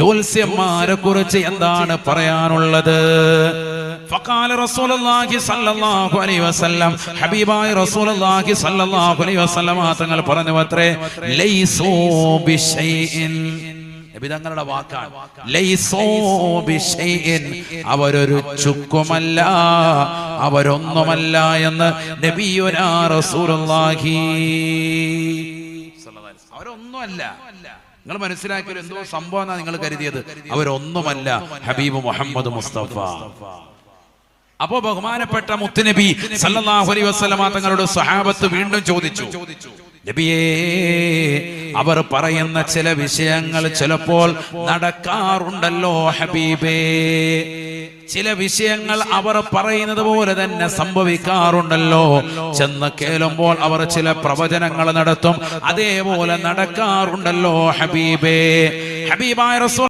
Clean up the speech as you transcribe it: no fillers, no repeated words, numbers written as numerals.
ജ്യോത്സ്യന്മാരെ കുറിച്ച് എന്താണ് പറയാനുള്ളത്? ഫഖാല റസൂലുള്ളാഹി സ്വല്ലല്ലാഹു അലൈഹി വസല്ലം, ഹബീബായ റസൂലുള്ളാഹി സ്വല്ലല്ലാഹു അലൈഹി വസല്ലം തങ്ങൾ പറഞ്ഞു അത്രേ, ലൈസൂ ബിശൈഇൻ, നബി തങ്ങളുടെ വാക്കാണ്, ലൈസൂ ബിശൈഇൻ, അവരൊരു ചുക്കുമല്ല, അവരൊന്നുമല്ല എന്ന് നബിയുനാ റസൂലുള്ളാഹി സ്വല്ലല്ലാഹു അലൈഹി വസല്ലം. അവരൊന്നുമല്ല. നിങ്ങൾ മനസ്സിലാക്കിയത് എന്തോ സംഭവം എന്നാ നിങ്ങൾ കരുതിയത്. അവരൊന്നുമല്ല, ഹബീബ് മുഹമ്മദ് മുസ്തഫ. അപ്പോ ബഹുമാനപ്പെട്ട മുത്തുനബി സല്ലല്ലാഹു അലൈഹി വസല്ലം തങ്ങളുടെ സ്വഹാബത്ത് വീണ്ടും ചോദിച്ചു, നബിയേ, അവർ പറയുന്ന ചില വിഷയങ്ങൾ ചിലപ്പോൾ നടക്കാറുണ്ടല്ലോ ഹബീബേ, ചില വിഷയങ്ങൾ അവർ പറയുന്നത് പോലെ തന്നെ സംഭവിക്കാറുണ്ടല്ലോ. ചെന്ന് കേളുമ്പോൾ അവർ ചില പ്രവചനങ്ങൾ നടത്തും, അതേപോലെ നടക്കാറുണ്ടല്ലോ ഹബീബേ. ഹബീബായ റസൂൽ